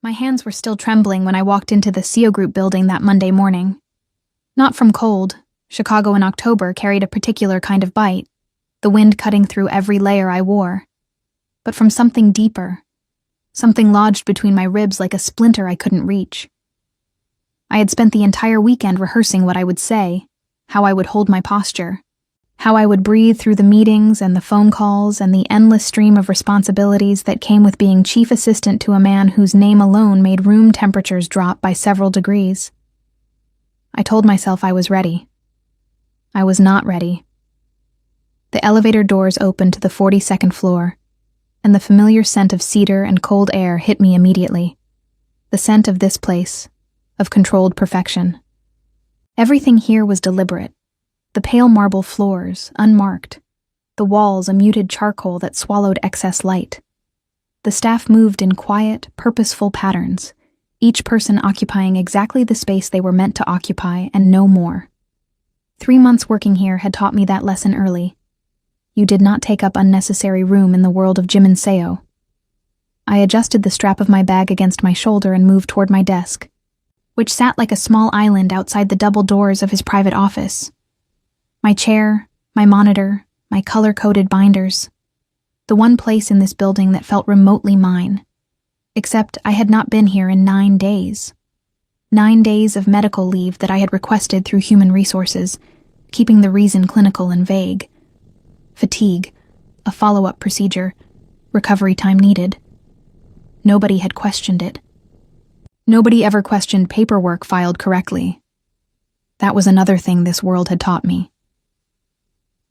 My hands were still trembling when I walked into the CO Group building that Monday morning. Not from cold. Chicago in October carried a particular kind of bite, the wind cutting through every layer I wore. But from something deeper, something lodged between my ribs like a splinter I couldn't reach. I had spent the entire weekend rehearsing what I would say, how I would hold my posture, how I would breathe through the meetings and the phone calls and the endless stream of responsibilities that came with being chief assistant to a man whose name alone made room temperatures drop by several degrees. I told myself I was ready. I was not ready. The elevator doors opened to the 42nd floor, and the familiar scent of cedar and cold air hit me immediately. The scent of this place, of controlled perfection. Everything here was deliberate. The pale marble floors, unmarked. The walls a muted charcoal that swallowed excess light. The staff moved in quiet, purposeful patterns, each person occupying exactly the space they were meant to occupy and no more. 3 months working here had taught me that lesson early. You did not take up unnecessary room in the world of Jim and Seo. I adjusted the strap of my bag against my shoulder and moved toward my desk, which sat like a small island outside the double doors of his private office. My chair, my monitor, my color-coded binders. The one place in this building that felt remotely mine. Except I had not been here in 9 days. 9 days of medical leave that I had requested through human resources, keeping the reason clinical and vague. Fatigue, a follow-up procedure, recovery time needed. Nobody had questioned it. Nobody ever questioned paperwork filed correctly. That was another thing this world had taught me.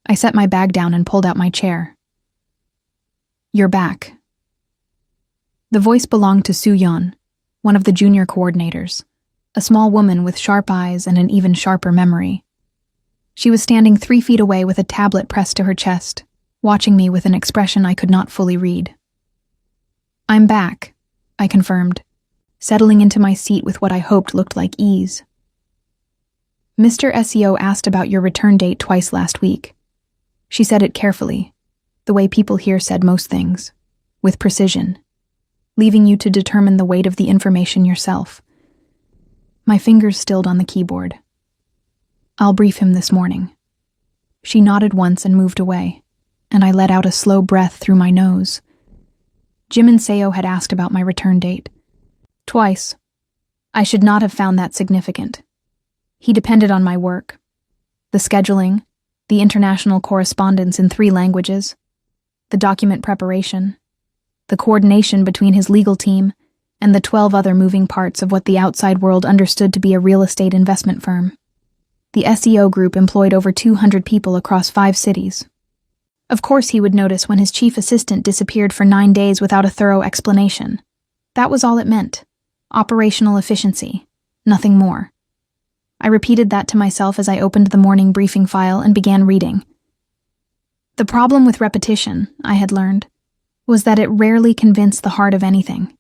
I set my bag down and pulled out my chair. "You're back." The voice belonged to Soo-yeon, one of the junior coordinators, a small woman with sharp eyes and an even sharper memory. She was standing 3 feet away with a tablet pressed to her chest, watching me with an expression I could not fully read. "I'm back," I confirmed, settling into my seat with what I hoped looked like ease. "Mr. SEO asked about your return date twice last week." She said it carefully, the way people here said most things, with precision, leaving you to determine the weight of the information yourself. My fingers stilled on the keyboard. "I'll brief him this morning." She nodded once and moved away, and I let out a slow breath through my nose. Jim and Seo had asked about my return date. Twice. I should not have found that significant. He depended on my work. The scheduling, the international correspondence in 3 languages, the document preparation, the coordination between his legal team, and the 12 other moving parts of what the outside world understood to be a real estate investment firm. The SEO group employed over 200 people across 5 cities. Of course he would notice when his chief assistant disappeared for 9 days without a thorough explanation. That was all it meant. Operational efficiency. Nothing more. I repeated that to myself as I opened the morning briefing file and began reading. The problem with repetition, I had learned, was that it rarely convinced the heart of anything.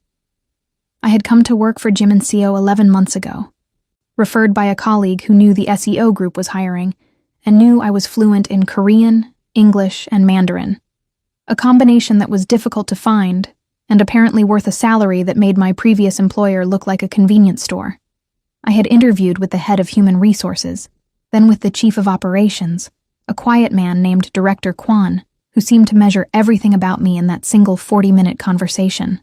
I had come to work for Jim and Seo 11 months ago, referred by a colleague who knew the SEO group was hiring and knew I was fluent in Korean, English, and Mandarin, a combination that was difficult to find and apparently worth a salary that made my previous employer look like a convenience store. I had interviewed with the head of human resources, then with the chief of operations, a quiet man named Director Kwan, who seemed to measure everything about me in that single 40-minute conversation.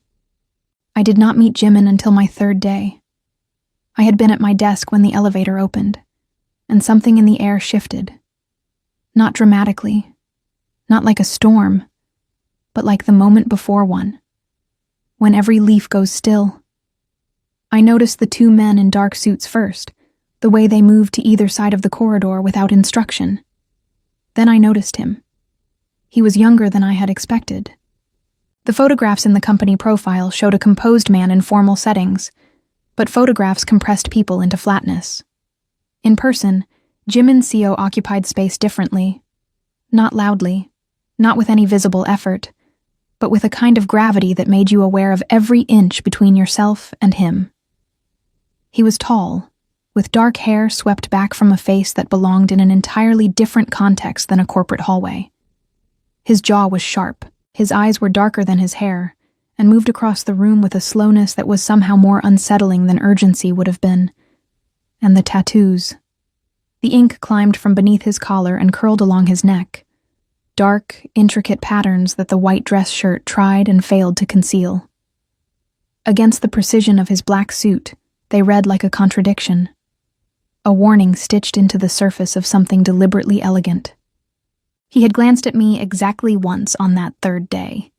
I did not meet Jimin until my 3rd day. I had been at my desk when the elevator opened, and something in the air shifted. Not dramatically, not like a storm, but like the moment before one, when every leaf goes still. I noticed the 2 men in dark suits first, the way they moved to either side of the corridor without instruction. Then I noticed him. He was younger than I had expected. The photographs in the company profile showed a composed man in formal settings, but photographs compressed people into flatness. In person, Jim and Seo occupied space differently. Not loudly, not with any visible effort, but with a kind of gravity that made you aware of every inch between yourself and him. He was tall, with dark hair swept back from a face that belonged in an entirely different context than a corporate hallway. His jaw was sharp, his eyes were darker than his hair, and moved across the room with a slowness that was somehow more unsettling than urgency would have been. And the tattoos. The ink climbed from beneath his collar and curled along his neck. Dark, intricate patterns that the white dress shirt tried and failed to conceal. Against the precision of his black suit, they read like a contradiction. A warning stitched into the surface of something deliberately elegant. He had glanced at me exactly once on that third day.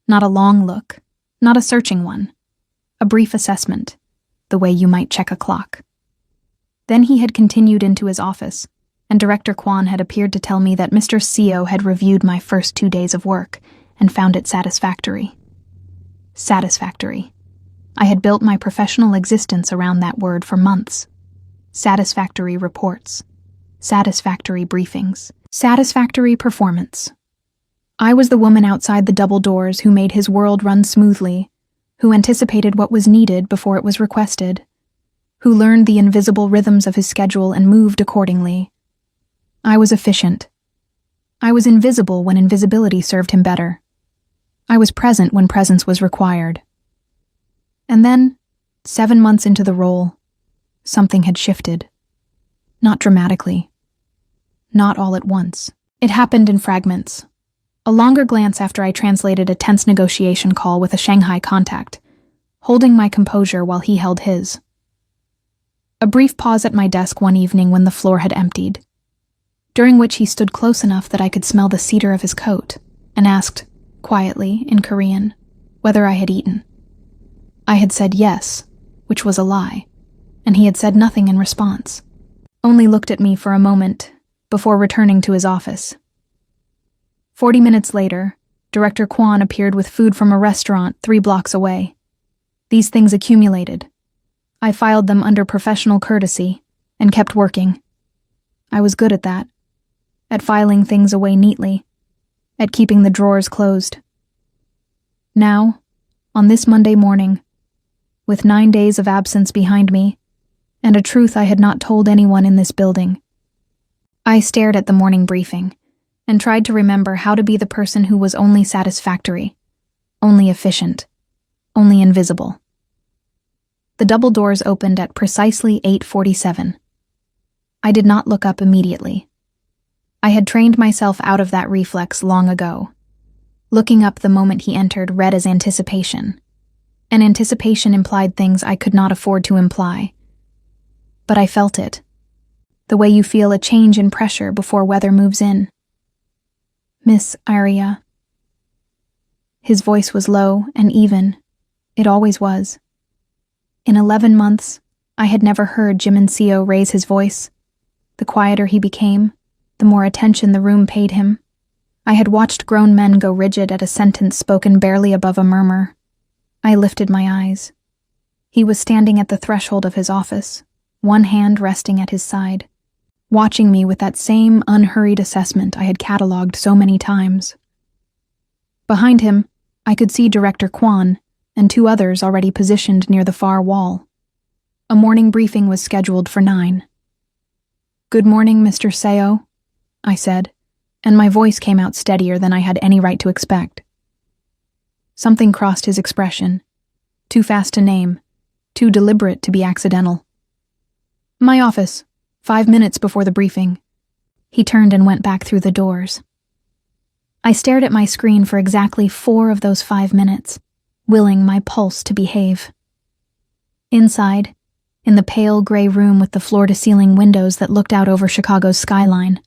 Not a long look, not a searching one. A brief assessment, the way you might check a clock. Then he had continued into his office, and Director Kwan had appeared to tell me that Mr. Seo had reviewed my first 2 days of work and found it satisfactory. Satisfactory. I had built my professional existence around that word for months. Satisfactory reports. Satisfactory briefings. Satisfactory performance. I was the woman outside the double doors who made his world run smoothly, who anticipated what was needed before it was requested, who learned the invisible rhythms of his schedule and moved accordingly. I was efficient. I was invisible when invisibility served him better. I was present when presence was required. And then, 7 months into the role, something had shifted. Not dramatically. Not all at once. It happened in fragments. A longer glance after I translated a tense negotiation call with a Shanghai contact, holding my composure while he held his. A brief pause at my desk one evening when the floor had emptied, during which he stood close enough that I could smell the cedar of his coat, and asked, quietly, in Korean, whether I had eaten. I had said yes, which was a lie, and he had said nothing in response, only looked at me for a moment before returning to his office. 40 minutes later, Director Kwan appeared with food from a restaurant 3 blocks away. These things accumulated. I filed them under professional courtesy and kept working. I was good at that, at filing things away neatly, at keeping the drawers closed. Now, on this Monday morning, with 9 days of absence behind me, and a truth I had not told anyone in this building, I stared at the morning briefing and tried to remember how to be the person who was only satisfactory, only efficient, only invisible. The double doors opened at precisely 8:47. I did not look up immediately. I had trained myself out of that reflex long ago. Looking up the moment he entered read as anticipation, and anticipation implied things I could not afford to imply. But I felt it, the way you feel a change in pressure before weather moves in. Miss Aria. His voice was low and even. It always was. In 11 months, I had never heard Jimin Seo raise his voice. The quieter he became, the more attention the room paid him. I had watched grown men go rigid at a sentence spoken barely above a murmur. I lifted my eyes. He was standing at the threshold of his office, one hand resting at his side, watching me with that same unhurried assessment I had catalogued so many times. Behind him, I could see Director Kwan and 2 others already positioned near the far wall. A morning briefing was scheduled for 9. "Good morning, Mr. Seo," I said, and my voice came out steadier than I had any right to expect. Something crossed his expression, too fast to name, too deliberate to be accidental. "My office, 5 minutes before the briefing." He turned and went back through the doors. I stared at my screen for exactly 4 of those 5 minutes, willing my pulse to behave. Inside, in the pale gray room with the floor-to-ceiling windows that looked out over Chicago's skyline,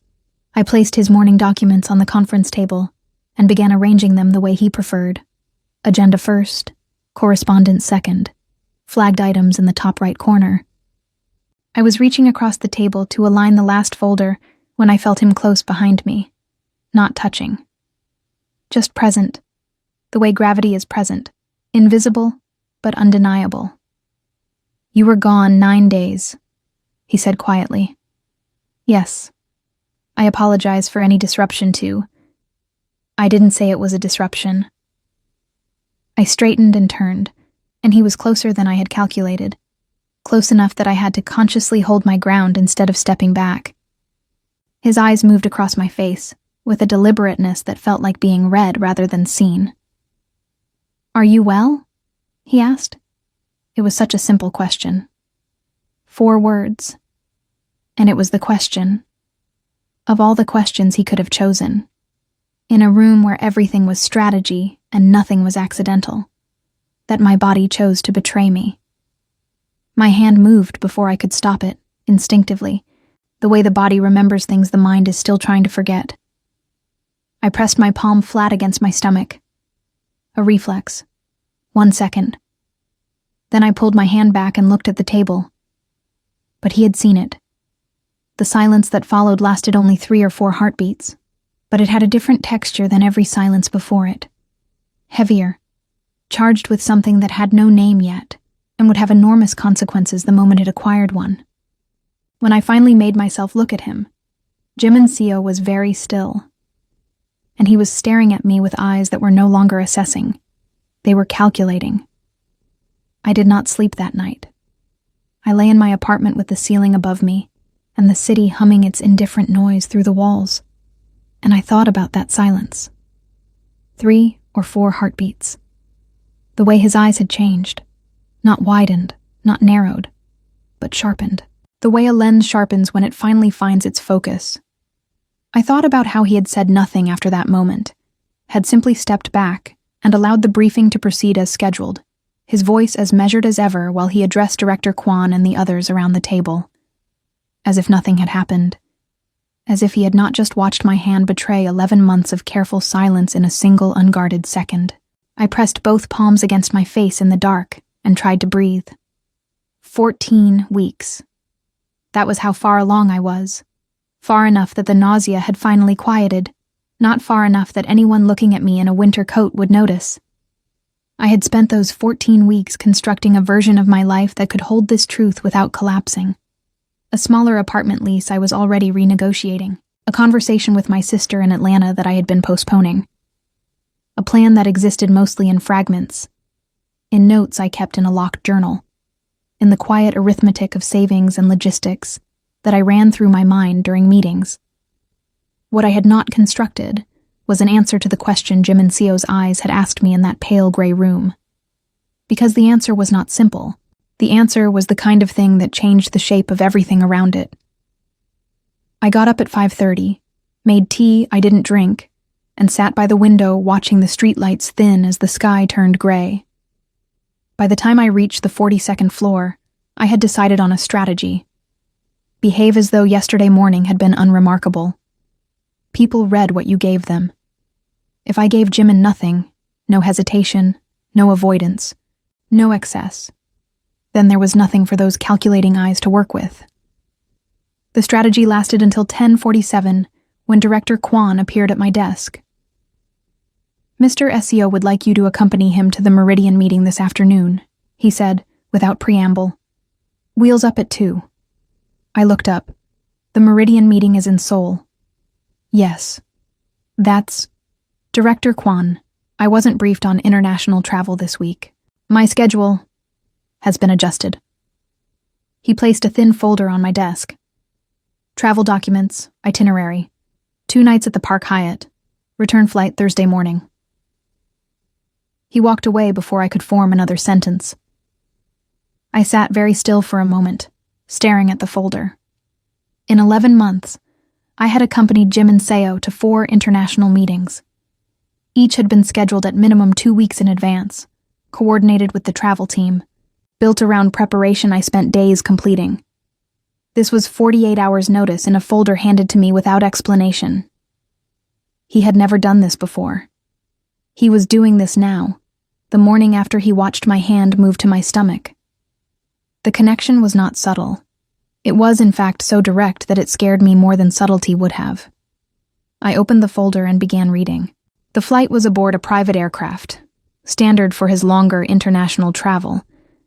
I placed his morning documents on the conference table and began arranging them the way he preferred. Agenda first, correspondence second, flagged items in the top right corner. I was reaching across the table to align the last folder when I felt him close behind me, not touching. Just present, the way gravity is present, invisible but undeniable. "You were gone 9 days," he said quietly. "Yes. I apologize for any disruption too. I didn't say it was a disruption." I straightened and turned, and he was closer than I had calculated, close enough that I had to consciously hold my ground instead of stepping back. His eyes moved across my face, with a deliberateness that felt like being read rather than seen. "Are you well?" he asked. It was such a simple question. 4 words. And it was the question. Of all the questions he could have chosen. In a room where everything was strategy and nothing was accidental. That my body chose to betray me. My hand moved before I could stop it, instinctively, the way the body remembers things the mind is still trying to forget. I pressed my palm flat against my stomach. A reflex. 1 second. Then I pulled my hand back and looked at the table. But he had seen it. The silence that followed lasted only 3 or 4 heartbeats, but it had a different texture than every silence before it. Heavier, charged with something that had no name yet, and would have enormous consequences the moment it acquired one. When I finally made myself look at him, Jim Nseo was very still. And he was staring at me with eyes that were no longer assessing. They were calculating. I did not sleep that night. I lay in my apartment with the ceiling above me, and the city humming its indifferent noise through the walls. And I thought about that silence. 3 or 4 heartbeats. The way his eyes had changed. Not widened, not narrowed, but sharpened. The way a lens sharpens when it finally finds its focus. I thought about how he had said nothing after that moment, had simply stepped back and allowed the briefing to proceed as scheduled, his voice as measured as ever while he addressed Director Kwan and the others around the table. As if nothing had happened. As if he had not just watched my hand betray 11 months of careful silence in a single unguarded second. I pressed both palms against my face in the dark and tried to breathe. 14 weeks. That was how far along I was. Far enough that the nausea had finally quieted, not far enough that anyone looking at me in a winter coat would notice. I had spent those 14 weeks constructing a version of my life that could hold this truth without collapsing. A smaller apartment lease I was already renegotiating, a conversation with my sister in Atlanta that I had been postponing. A plan that existed mostly in fragments, in notes I kept in a locked journal, in the quiet arithmetic of savings and logistics that I ran through my mind during meetings. What I had not constructed was an answer to the question Jim Nseo's eyes had asked me in that pale gray room. Because the answer was not simple. The answer was the kind of thing that changed the shape of everything around it. I got up at 5:30, made tea I didn't drink, and sat by the window watching the streetlights thin as the sky turned gray. By the time I reached the 42nd floor, I had decided on a strategy. Behave as though yesterday morning had been unremarkable. People read what you gave them. If I gave Jimin nothing, no hesitation, no avoidance, no excess, then there was nothing for those calculating eyes to work with. The strategy lasted until 10:47, when Director Kwan appeared at my desk. "Mr. Seo would like you to accompany him to the Meridian meeting this afternoon," he said, without preamble. "Wheels up at 2. I looked up. "The Meridian meeting is in Seoul." "Yes. That's..." "Director Kwan, I wasn't briefed on international travel this week. My schedule has been adjusted." He placed a thin folder on my desk. "Travel documents, itinerary. 2 nights at the Park Hyatt. Return flight Thursday morning." He walked away before I could form another sentence. I sat very still for a moment, staring at the folder. In 11 months, I had accompanied Jim Nseo to 4 international meetings. Each had been scheduled at minimum 2 weeks in advance, coordinated with the travel team, built around preparation I spent days completing. This was 48 hours' notice in a folder handed to me without explanation. He had never done this before. He was doing this now, the morning after he watched my hand move to my stomach. The connection was not subtle. It was, in fact, so direct that it scared me more than subtlety would have. I opened the folder and began reading. The flight was aboard a private aircraft, standard for his longer international travel,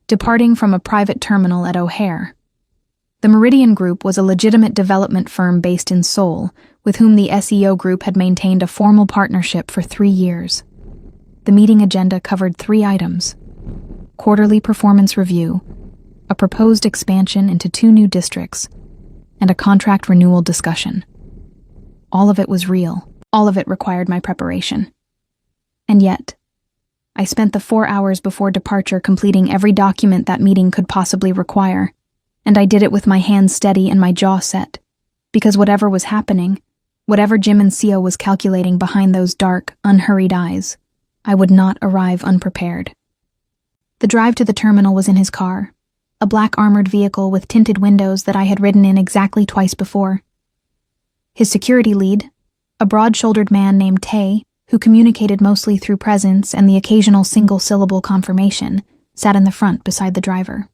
departing from a private terminal at O'Hare. The Meridian Group was a legitimate development firm based in Seoul, with whom the SEO Group had maintained a formal partnership for 3 years. The meeting agenda covered 3 items: quarterly performance review, a proposed expansion into 2 new districts, and a contract renewal discussion. All of it was real. All of it required my preparation. And yet, I spent the 4 hours before departure completing every document that meeting could possibly require, and I did it with my hands steady and my jaw set, because whatever was happening, whatever Jim and Sio was calculating behind those dark, unhurried eyes, I would not arrive unprepared. The drive to the terminal was in his car, a black armored vehicle with tinted windows that I had ridden in exactly twice before. His security lead, a broad-shouldered man named Tay, who communicated mostly through presence and the occasional single-syllable confirmation, sat in the front beside the driver.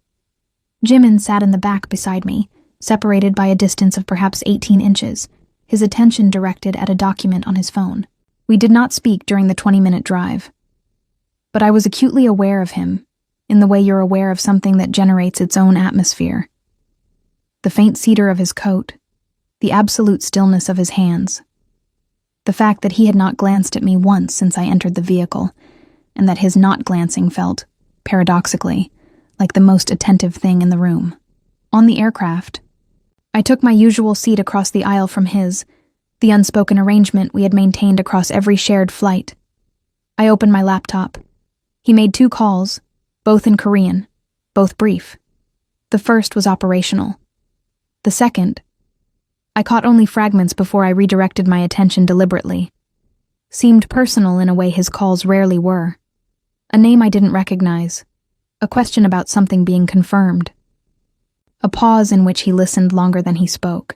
Jimin sat in the back beside me, separated by a distance of perhaps 18 inches, his attention directed at a document on his phone. We did not speak during the 20-minute drive. But I was acutely aware of him, in the way you're aware of something that generates its own atmosphere. The faint cedar of his coat, the absolute stillness of his hands, the fact that he had not glanced at me once since I entered the vehicle, and that his not glancing felt, paradoxically, like the most attentive thing in the room. On the aircraft, I took my usual seat across the aisle from his, the unspoken arrangement we had maintained across every shared flight. I opened my laptop. He made 2 calls, both in Korean, both brief. The first was operational. The second, I caught only fragments before I redirected my attention deliberately. Seemed personal in a way his calls rarely were. A name I didn't recognize. A question about something being confirmed. A pause in which he listened longer than he spoke.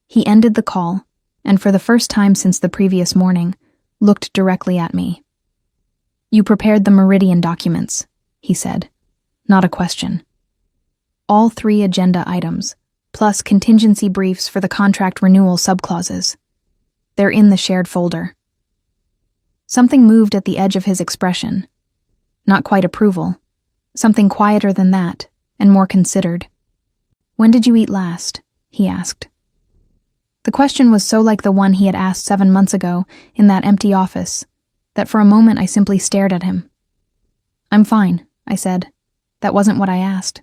He ended the call, and for the first time since the previous morning, looked directly at me. "You prepared the Meridian documents," he said. Not a question. All 3 agenda items, plus contingency briefs for the contract renewal subclauses. They're in the shared folder. Something moved at the edge of his expression. Not quite approval. Something quieter than that, and more considered. "When did you eat last?" he asked. The question was so like the one he had asked 7 months ago in that empty office that for a moment I simply stared at him. "I'm fine," I said. That wasn't what I asked.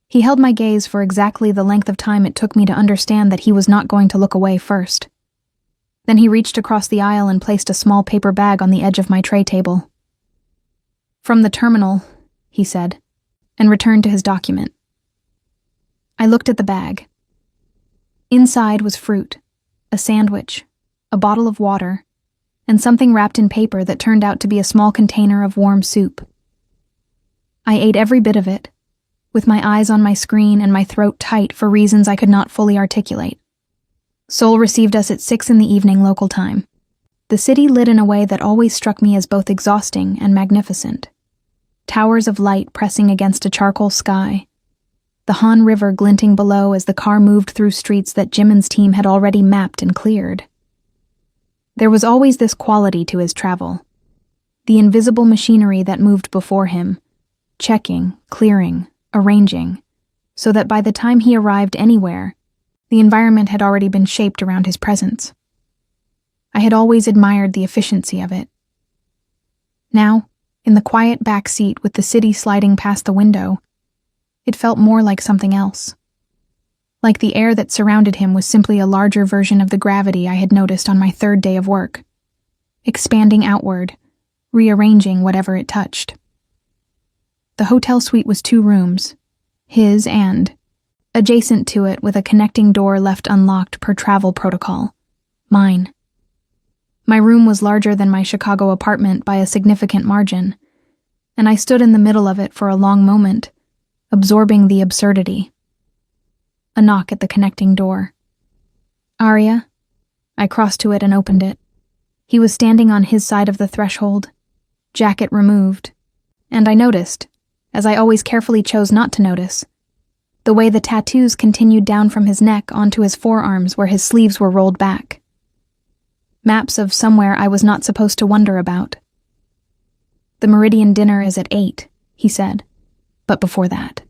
He held my gaze for exactly the length of time it took me to understand that he was not going to look away first. Then he reached across the aisle and placed a small paper bag on the edge of my tray table. "From the terminal," he said, and returned to his document. I looked at the bag. Inside was fruit, a sandwich, a bottle of water, and something wrapped in paper that turned out to be a small container of warm soup. I ate every bit of it, with my eyes on my screen and my throat tight for reasons I could not fully articulate. Seoul received us at 6 p.m. local time. The city lit in a way that always struck me as both exhausting and magnificent. Towers of light pressing against a charcoal sky, the Han River glinting below as the car moved through streets that Jimin's team had already mapped and cleared. There was always this quality to his travel. The invisible machinery that moved before him, checking, clearing, arranging, so that by the time he arrived anywhere, the environment had already been shaped around his presence. I had always admired the efficiency of it. Now, in the quiet back seat with the city sliding past the window, it felt more like something else. Like the air that surrounded him was simply a larger version of the gravity I had noticed on my 3rd day of work, expanding outward, rearranging whatever it touched. The hotel suite was 2 rooms, his and, adjacent to it with a connecting door left unlocked per travel protocol, mine. My room was larger than my Chicago apartment by a significant margin, and I stood in the middle of it for a long moment, absorbing the absurdity. A knock at the connecting door. "Arya?" I crossed to it and opened it. He was standing on his side of the threshold, jacket removed, and I noticed, as I always carefully chose not to notice, the way the tattoos continued down from his neck onto his forearms where his sleeves were rolled back. Maps of somewhere I was not supposed to wonder about. "The Meridian dinner is at 8, he said. But before that."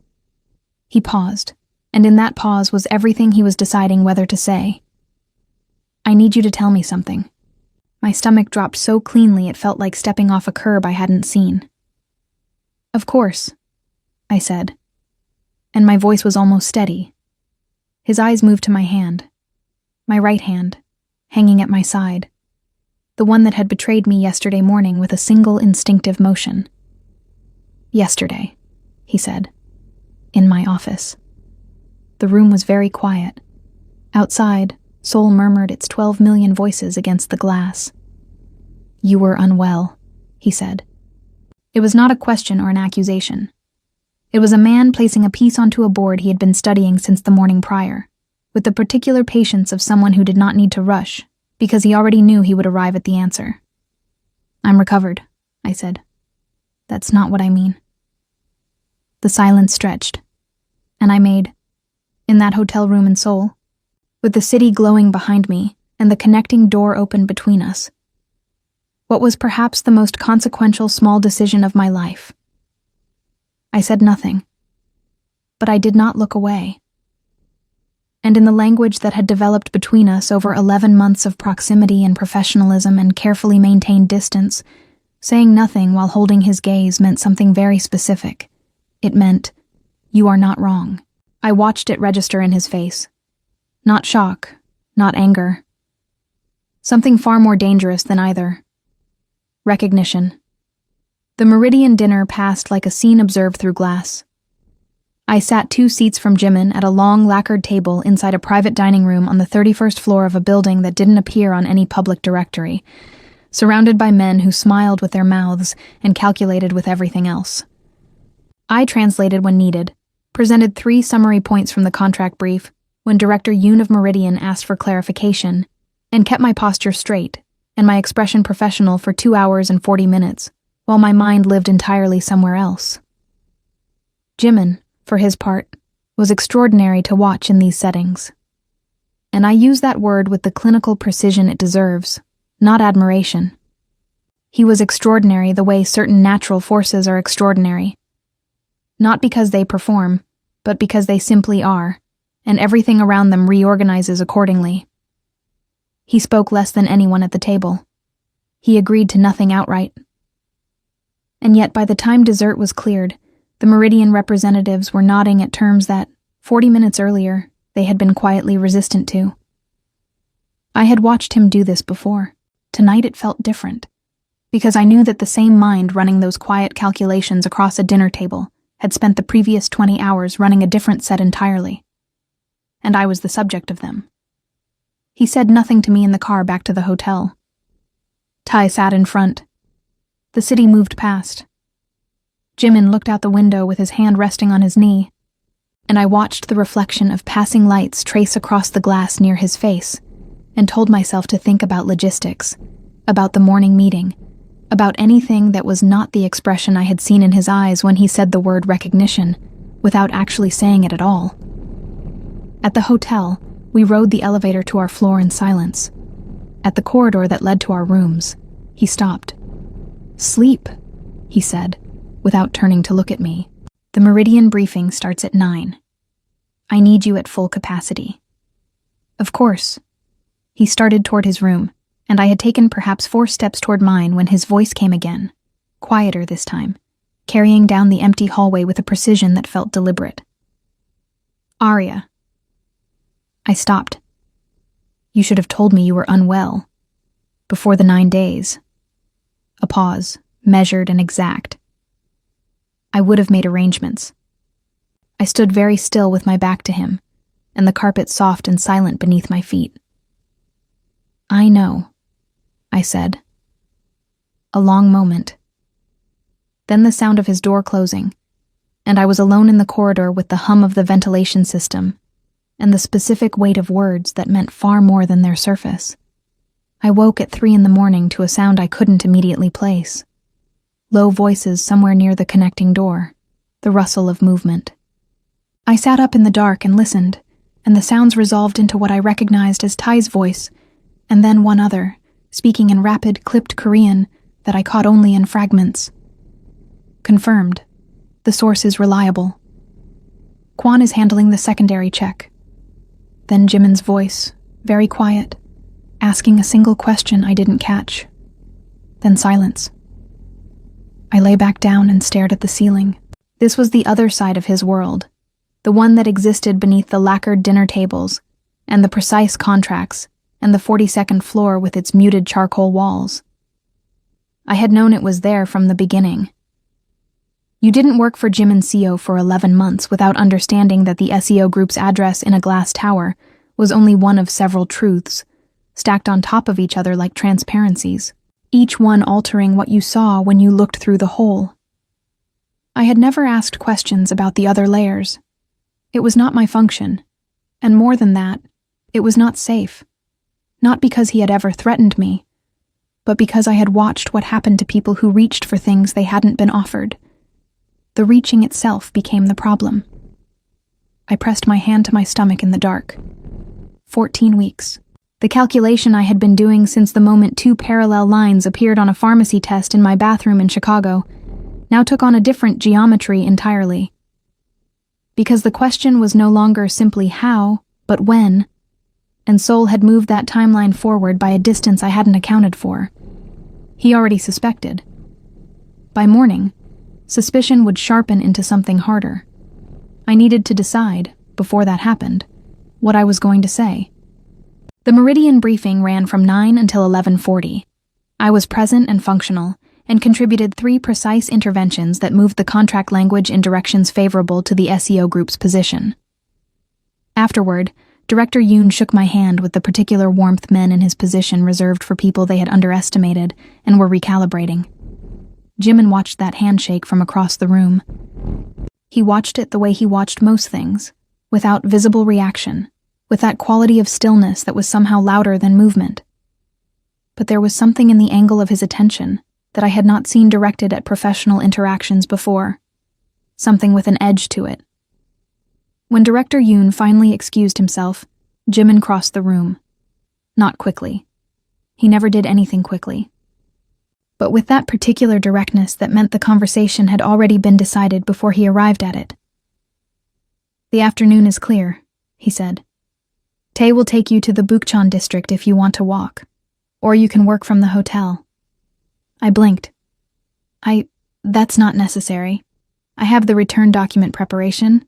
He paused, and in that pause was everything he was deciding whether to say. "I need you to tell me something." My stomach dropped so cleanly it felt like stepping off a curb I hadn't seen. "Of course," I said, and my voice was almost steady. His eyes moved to my hand, my right hand, hanging at my side. the one that had betrayed me yesterday morning with a single instinctive motion. "Yesterday," he said, in my office. The room was very quiet. Outside, Seoul murmured its 12 million voices against the glass. "You were unwell," he said. It was not a question or an accusation. It was a man placing a piece onto a board he had been studying since the morning prior, with the particular patience of someone who did not need to rush, because he already knew he would arrive at the answer. "I'm recovered," I said. "That's not what I mean." The silence stretched, and I made, in that hotel room in Seoul, with the city glowing behind me and the connecting door open between us, what was perhaps the most consequential small decision of my life. I said nothing, but I did not look away. And in the language that had developed between us over 11 months of proximity and professionalism and carefully maintained distance, saying nothing while holding his gaze meant something very specific. It meant, "You are not wrong." I watched it register in his face. Not shock, not anger. Something far more dangerous than either. Recognition. The Meridian dinner passed like a scene observed through glass. I sat 2 seats from Jimin at a long lacquered table inside a private dining room on the 31st floor of a building that didn't appear on any public directory, surrounded by men who smiled with their mouths and calculated with everything else. I translated when needed, presented 3 summary points from the contract brief when Director Yoon of Meridian asked for clarification, and kept my posture straight and my expression professional for 2 hours and 40 minutes, while my mind lived entirely somewhere else. Jimin, for his part, was extraordinary to watch in these settings. And I use that word with the clinical precision it deserves, not admiration. He was extraordinary the way certain natural forces are extraordinary. Not because they perform, but because they simply are, and everything around them reorganizes accordingly. He spoke less than anyone at the table. He agreed to nothing outright. And yet by the time dessert was cleared, the Meridian representatives were nodding at terms that, 40 minutes earlier, they had been quietly resistant to. I had watched him do this before. Tonight it felt different, because I knew that the same mind running those quiet calculations across a dinner table had spent the previous 20 hours running a different set entirely. And I was the subject of them. He said nothing to me in the car back to the hotel. Tai sat in front. The city moved past. Jimin looked out the window with his hand resting on his knee, and I watched the reflection of passing lights trace across the glass near his face, and told myself to think about logistics, about the morning meeting, about anything that was not the expression I had seen in his eyes when he said the word recognition, without actually saying it at all. At the hotel, we rode the elevator to our floor in silence. At the corridor that led to our rooms, he stopped. "Sleep," he said, without turning to look at me. "The Meridian briefing starts at 9. I need you at full capacity." Of course. He started toward his room, and I had taken perhaps 4 steps toward mine when his voice came again, quieter this time, carrying down the empty hallway with a precision that felt deliberate. "Arya." I stopped. "You should have told me you were unwell. Before the 9 days. A pause, measured and exact. I would have made arrangements. I stood very still with my back to him, and the carpet soft and silent beneath my feet. "I know," I said. A long moment. Then the sound of his door closing, and I was alone in the corridor with the hum of the ventilation system and the specific weight of words that meant far more than their surface. I woke at 3 a.m. to a sound I couldn't immediately place. Low voices somewhere near the connecting door, the rustle of movement. I sat up in the dark and listened, and the sounds resolved into what I recognized as Tai's voice, and then one other, speaking in rapid, clipped Korean that I caught only in fragments. Confirmed. The source is reliable. Kwon is handling the secondary check. Then Jimin's voice, very quiet, asking a single question I didn't catch. Then silence. I lay back down and stared at the ceiling. This was the other side of his world, the one that existed beneath the lacquered dinner tables and the precise contracts and the 42nd floor with its muted charcoal walls. I had known it was there from the beginning. You didn't work for Jim and SEO for 11 months without understanding that the SEO group's address in a glass tower was only one of several truths, stacked on top of each other like transparencies, each one altering what you saw when you looked through the hole. I had never asked questions about the other layers. It was not my function, and more than that, it was not safe. Not because he had ever threatened me, but because I had watched what happened to people who reached for things they hadn't been offered. The reaching itself became the problem. I pressed my hand to my stomach in the dark. 14 weeks. The calculation I had been doing since the moment 2 parallel lines appeared on a pharmacy test in my bathroom in Chicago now took on a different geometry entirely. Because the question was no longer simply how, but when, and Sol had moved that timeline forward by a distance I hadn't accounted for. He already suspected. By morning, suspicion would sharpen into something harder. I needed to decide, before that happened, what I was going to say. The Meridian briefing ran from 9 until 11:40. I was present and functional, and contributed 3 precise interventions that moved the contract language in directions favorable to the SEO group's position. Afterward, Director Yoon shook my hand with the particular warmth men in his position reserved for people they had underestimated and were recalibrating. Jimin watched that handshake from across the room. He watched it the way he watched most things, without visible reaction, with that quality of stillness that was somehow louder than movement. But there was something in the angle of his attention that I had not seen directed at professional interactions before, something with an edge to it. When Director Yoon finally excused himself, Jimin crossed the room. Not quickly. He never did anything quickly. But with that particular directness that meant the conversation had already been decided before he arrived at it. "The afternoon is clear," he said. "Tae will take you to the Bukchon district if you want to walk, or you can work from the hotel." I blinked. That's not necessary. I have the return document preparation.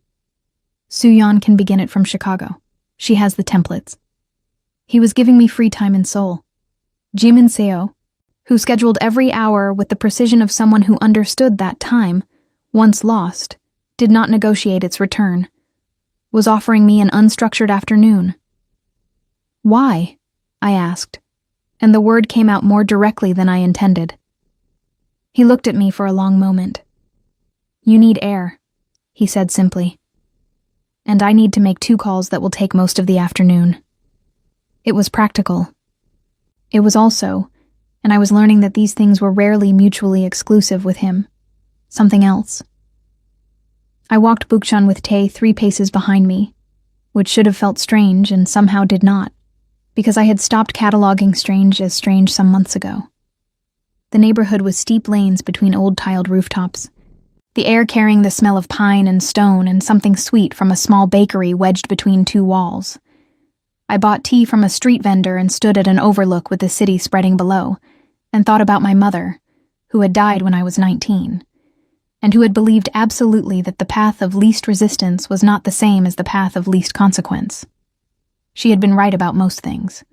Soo-yeon can begin it from Chicago. She has the templates. He was giving me free time in Seoul. Jim and Seo, who scheduled every hour with the precision of someone who understood that time, once lost, did not negotiate its return, was offering me an unstructured afternoon. "Why?" I asked, and the word came out more directly than I intended. He looked at me for a long moment. "You need air," he said simply. "And I need to make 2 calls that will take most of the afternoon." It was practical. It was also, and I was learning that these things were rarely mutually exclusive with him, something else. I walked Bukchon with Tae 3 paces behind me, which should have felt strange and somehow did not, because I had stopped cataloging strange as strange some months ago. The neighborhood was steep lanes between old tiled rooftops, the air carrying the smell of pine and stone and something sweet from a small bakery wedged between 2 walls. I bought tea from a street vendor and stood at an overlook with the city spreading below, and thought about my mother, who had died when I was 19, and who had believed absolutely that the path of least resistance was not the same as the path of least consequence. She had been right about most things.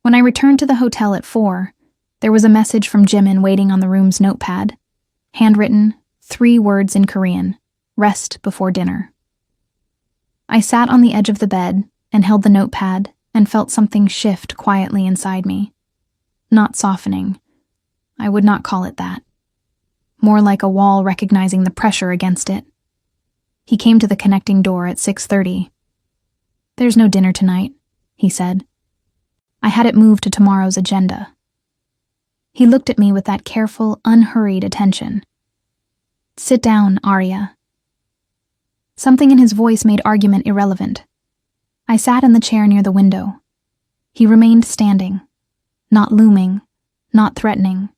When I returned to the hotel at 4, there was a message from Jimin waiting on the room's notepad. Handwritten, 3 words in Korean: "Rest before dinner." I sat on the edge of the bed and held the notepad and felt something shift quietly inside me. Not softening. I would not call it that. More like a wall recognizing the pressure against it. He came to the connecting door at 6:30. "There's no dinner tonight," he said. I had it moved to tomorrow's agenda. He looked at me with that careful, unhurried attention. "Sit down, Arya." Something in his voice made argument irrelevant. I sat in the chair near the window. He remained standing, not looming, not threatening,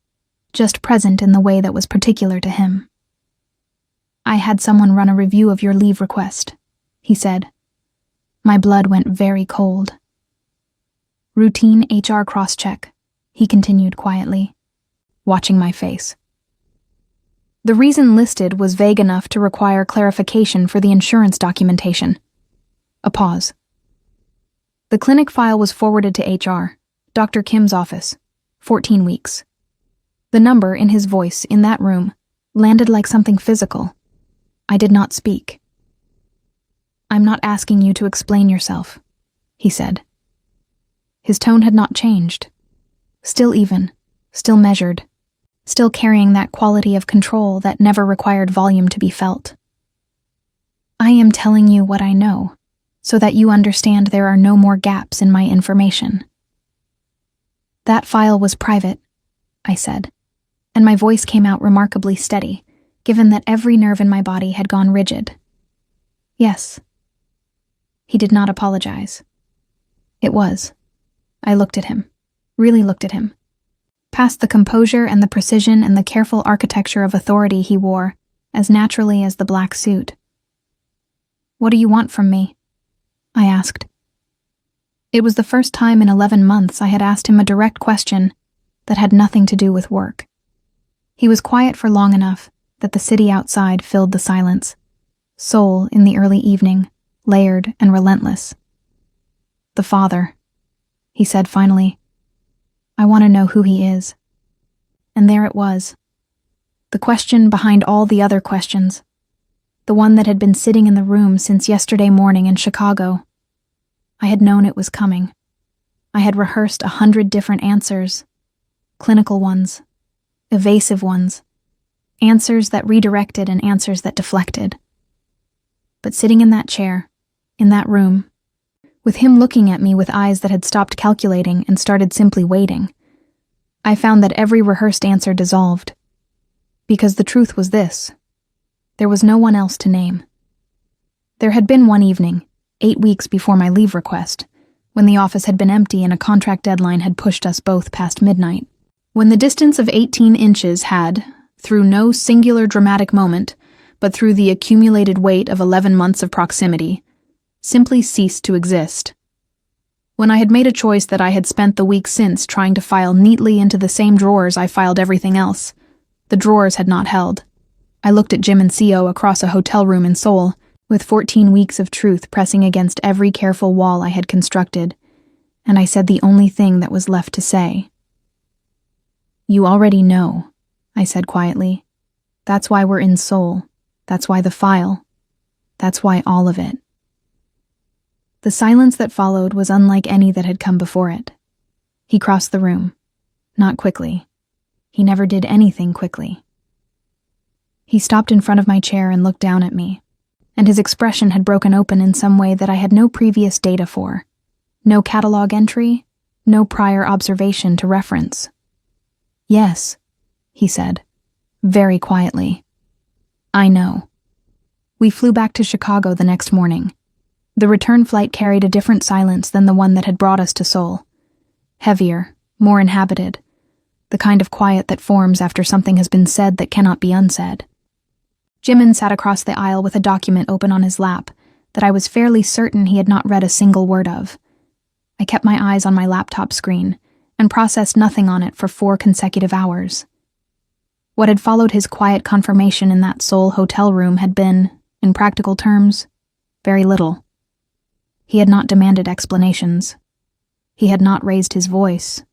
just present in the way that was particular to him. "I had someone run a review of your leave request," he said. My blood went very cold. "Routine HR cross-check," he continued quietly, watching my face. The reason listed was vague enough to require clarification for the insurance documentation. A pause. The clinic file was forwarded to HR, Dr. Kim's office, 14 weeks. The number in his voice in that room landed like something physical. I did not speak. "I'm not asking you to explain yourself," he said. His tone had not changed. Still even, still measured, still carrying that quality of control that never required volume to be felt. "I am telling you what I know, so that you understand there are no more gaps in my information." "That file was private," I said, and my voice came out remarkably steady, given that every nerve in my body had gone rigid. "Yes." He did not apologize. It was. I looked at him, really looked at him. Past the composure and the precision and the careful architecture of authority he wore, as naturally as the black suit. "What do you want from me?" I asked. It was the first time in 11 months I had asked him a direct question that had nothing to do with work. He was quiet for long enough that the city outside filled the silence. Soul in the early evening, layered and relentless. "The father," he said finally. "I want to know who he is." And there it was. The question behind all the other questions. The one that had been sitting in the room since yesterday morning in Chicago. I had known it was coming. I had rehearsed 100 different answers. Clinical ones. Evasive ones. Answers that redirected and answers that deflected. But sitting in that chair, in that room, with him looking at me with eyes that had stopped calculating and started simply waiting, I found that every rehearsed answer dissolved. Because the truth was this: there was no one else to name. There had been one evening, 8 weeks before my leave request, when the office had been empty and a contract deadline had pushed us both past midnight, when the distance of 18 inches had, through no singular dramatic moment, but through the accumulated weight of 11 months of proximity, simply ceased to exist. When I had made a choice that I had spent the week since trying to file neatly into the same drawers I filed everything else, the drawers had not held. I looked at Jim and CO across a hotel room in Seoul, with 14 weeks of truth pressing against every careful wall I had constructed, and I said the only thing that was left to say. "You already know," I said quietly. "That's why we're in Seoul. That's why the file. That's why all of it." The silence that followed was unlike any that had come before it. He crossed the room. Not quickly. He never did anything quickly. He stopped in front of my chair and looked down at me, and his expression had broken open in some way that I had no previous data for. No catalog entry, no prior observation to reference. "Yes," he said, very quietly. "I know." We flew back to Chicago the next morning. The return flight carried a different silence than the one that had brought us to Seoul. Heavier, more inhabited. The kind of quiet that forms after something has been said that cannot be unsaid. Jimin sat across the aisle with a document open on his lap that I was fairly certain he had not read a single word of. I kept my eyes on my laptop screen and processed nothing on it for 4 consecutive hours. What had followed his quiet confirmation in that Seoul hotel room had been, in practical terms, very little. He had not demanded explanations. He had not raised his voice.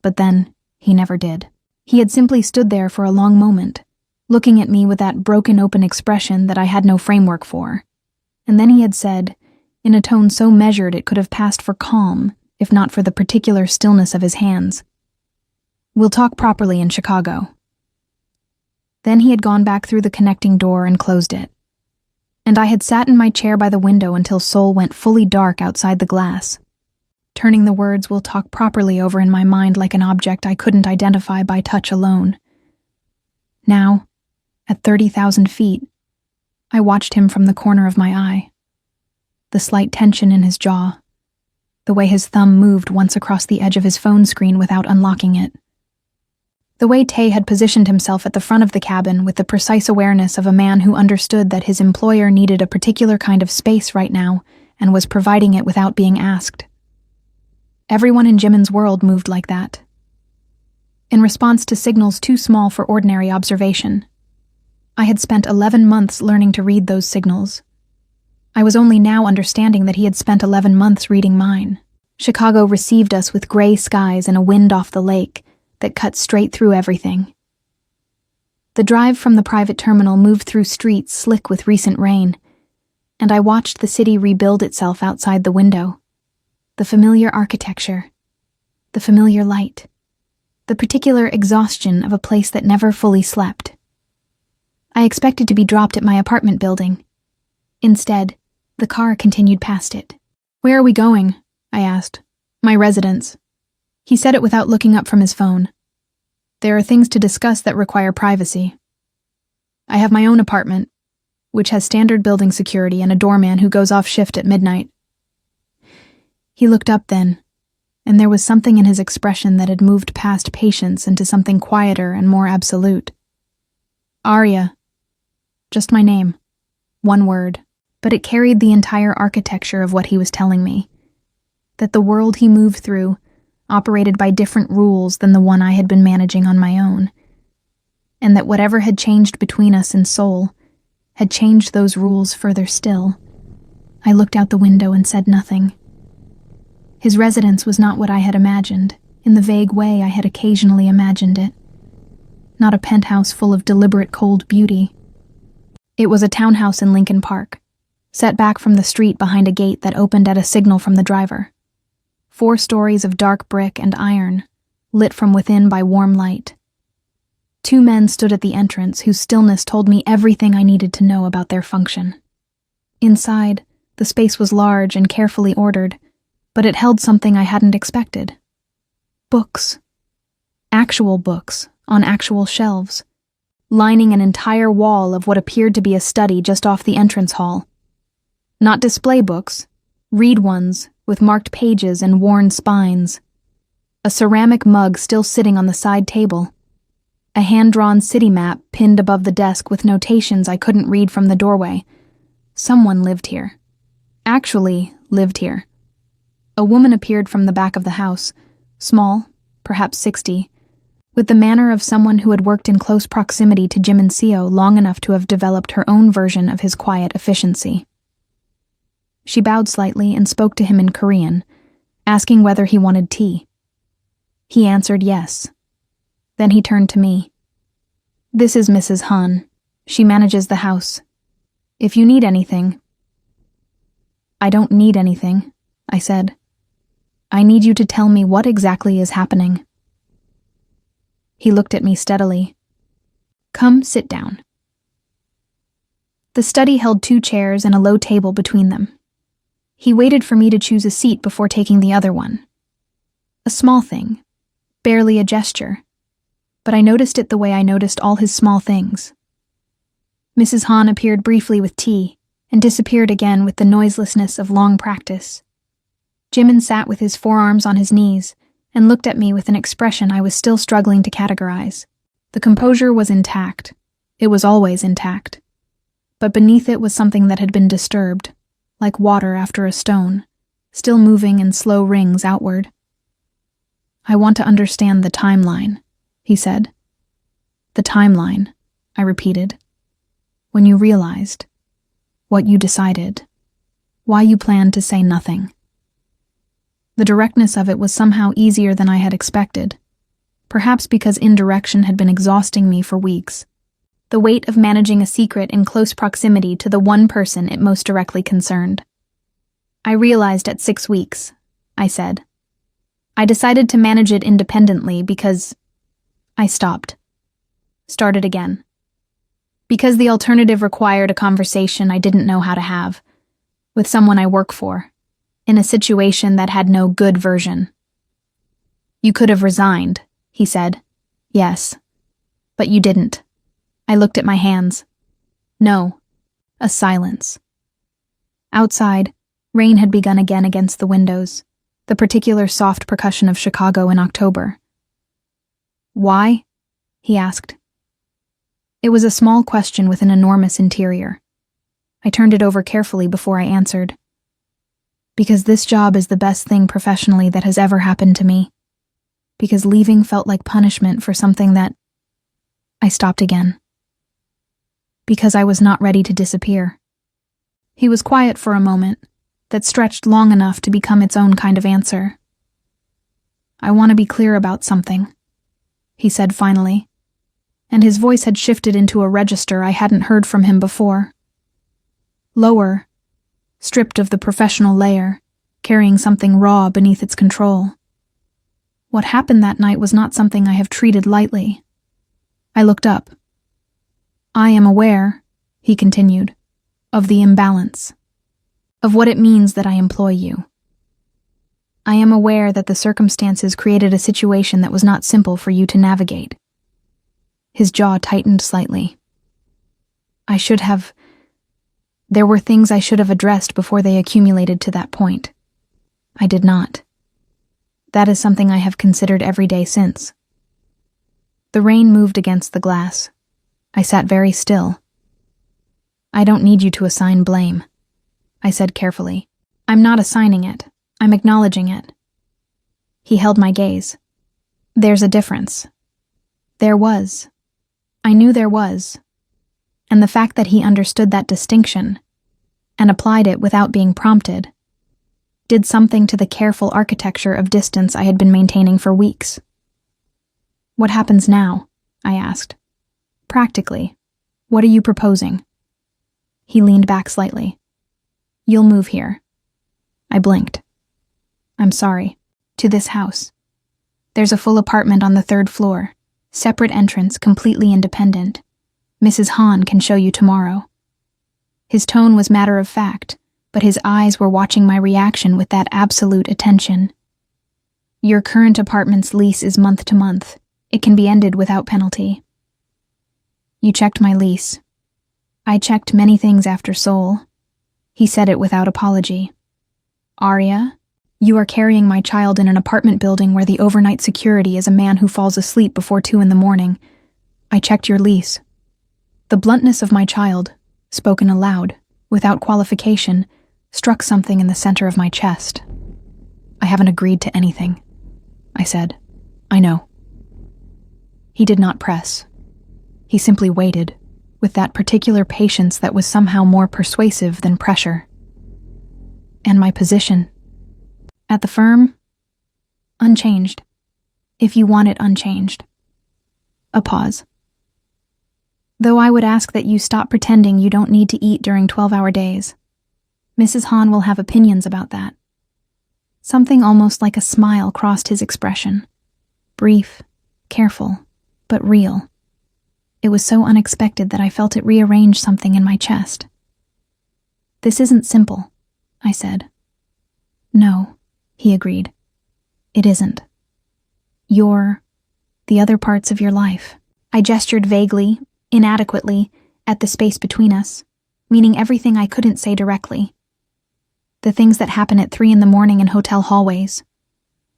But then, he never did. He had simply stood there for a long moment, looking at me with that broken open expression that I had no framework for. And then he had said, in a tone so measured it could have passed for calm, if not for the particular stillness of his hands, "We'll talk properly in Chicago." Then he had gone back through the connecting door and closed it. And I had sat in my chair by the window until Seoul went fully dark outside the glass, turning the words "we'll talk properly" over in my mind like an object I couldn't identify by touch alone. Now, at 30,000 feet, I watched him from the corner of my eye. The slight tension in his jaw, the way his thumb moved once across the edge of his phone screen without unlocking it. The way Tae had positioned himself at the front of the cabin with the precise awareness of a man who understood that his employer needed a particular kind of space right now and was providing it without being asked. Everyone in Jimin's world moved like that, in response to signals too small for ordinary observation. I had spent 11 months learning to read those signals. I was only now understanding that he had spent 11 months reading mine. Chicago received us with gray skies and a wind off the lake that cut straight through everything. The drive from the private terminal moved through streets slick with recent rain, and I watched the city rebuild itself outside the window. The familiar architecture, the familiar light, the particular exhaustion of a place that never fully slept. I expected to be dropped at my apartment building. Instead, the car continued past it. "Where are we going?" I asked. "My residence." He said it without looking up from his phone. "There are things to discuss that require privacy. I have my own apartment, which has standard building security and a doorman who goes off shift at midnight." He looked up then, and there was something in his expression that had moved past patience into something quieter and more absolute. "Arya." Just my name. One word, but it carried the entire architecture of what he was telling me. That the world he moved through operated by different rules than the one I had been managing on my own, and that whatever had changed between us in soul had changed those rules further still. I looked out the window and said nothing. His residence was not what I had imagined, in the vague way I had occasionally imagined it. Not a penthouse full of deliberate cold beauty. It was a townhouse in Lincoln Park, set back from the street behind a gate that opened at a signal from the driver. 4 stories of dark brick and iron, lit from within by warm light. 2 men stood at the entrance whose stillness told me everything I needed to know about their function. Inside, the space was large and carefully ordered, but it held something I hadn't expected. Books. Actual books, on actual shelves, lining an entire wall of what appeared to be a study just off the entrance hall. Not display books, read ones with marked pages and worn spines. A ceramic mug still sitting on the side table. A hand-drawn city map pinned above the desk with notations I couldn't read from the doorway. Someone lived here. Actually lived here. A woman appeared from the back of the house, small, perhaps 60, with the manner of someone who had worked in close proximity to Jim and Seo long enough to have developed her own version of his quiet efficiency. She bowed slightly and spoke to him in Korean, asking whether he wanted tea. He answered yes. Then he turned to me. "This is Mrs. Han. She manages the house. If you need anything—" "I don't need anything," I said. "I need you to tell me what exactly is happening." He looked at me steadily. "Come, sit down." The study held 2 chairs and a low table between them. He waited for me to choose a seat before taking the other one. A small thing, barely a gesture, but I noticed it the way I noticed all his small things. Mrs. Han appeared briefly with tea and disappeared again with the noiselessness of long practice. Jimin sat with his forearms on his knees and looked at me with an expression I was still struggling to categorize. The composure was intact. It was always intact. But beneath it was something that had been disturbed, like water after a stone, still moving in slow rings outward. "I want to understand the timeline," he said. "The timeline," I repeated. "When you realized, what you decided, why you planned to say nothing." The directness of it was somehow easier than I had expected, perhaps because indirection had been exhausting me for weeks. The weight of managing a secret in close proximity to the one person it most directly concerned. "I realized at 6 weeks," I said. "I decided to manage it independently because—" I stopped. Started again. Because the alternative required a conversation I didn't know how to have, with someone I work for, in a situation that had no good version. "You could have resigned," he said. "Yes. But you didn't." I looked at my hands. No. A silence. Outside, rain had begun again against the windows, the particular soft percussion of Chicago in October. "Why?" he asked. It was a small question with an enormous interior. I turned it over carefully before I answered. "Because this job is the best thing professionally that has ever happened to me. Because leaving felt like punishment for something that—" I stopped again. "Because I was not ready to disappear." He was quiet for a moment, that stretched long enough to become its own kind of answer. "I want to be clear about something," he said finally, and his voice had shifted into a register I hadn't heard from him before. Lower, stripped of the professional layer, carrying something raw beneath its control. What happened that night was not something I have treated lightly. I looked up. "I am aware," he continued, "of the imbalance, of what it means that I employ you. I am aware that the circumstances created a situation that was not simple for you to navigate." His jaw tightened slightly. There were things I should have addressed before they accumulated to that point. I did not. That is something I have considered every day since. The rain moved against the glass. I sat very still. "I don't need you to assign blame," I said carefully. "I'm not assigning it. I'm acknowledging it." He held my gaze. "There's a difference." There was. I knew there was. And the fact that he understood that distinction, and applied it without being prompted, did something to the careful architecture of distance I had been maintaining for weeks. "What happens now?" I asked. "Practically, what are you proposing?" He leaned back slightly. "You'll move here." I blinked. "I'm sorry. To this house. There's a full apartment on the 3rd floor, separate entrance, completely independent. Mrs. Hahn can show you tomorrow." His tone was matter of fact, but his eyes were watching my reaction with that absolute attention. "Your current apartment's lease is month to month. It can be ended without penalty." "You checked my lease." "I checked many things after Seoul." He said it without apology. "Arya, you are carrying my child in an apartment building where the overnight security is a man who falls asleep before 2 a.m. I checked your lease." The bluntness of my child, spoken aloud, without qualification, struck something in the center of my chest. "I haven't agreed to anything," I said. "I know." He did not press. He simply waited, with that particular patience that was somehow more persuasive than pressure. "And my position?" "At the firm?" "Unchanged. If you want it unchanged." A pause. "Though I would ask that you stop pretending you don't need to eat during 12-hour days. Mrs. Hahn will have opinions about that." Something almost like a smile crossed his expression. Brief, careful, but real. It was so unexpected that I felt it rearrange something in my chest. "This isn't simple," I said. "No," he agreed. "It isn't. The other parts of your life." I gestured vaguely, inadequately, at the space between us, meaning everything I couldn't say directly. The things that happen at 3 a.m. in hotel hallways.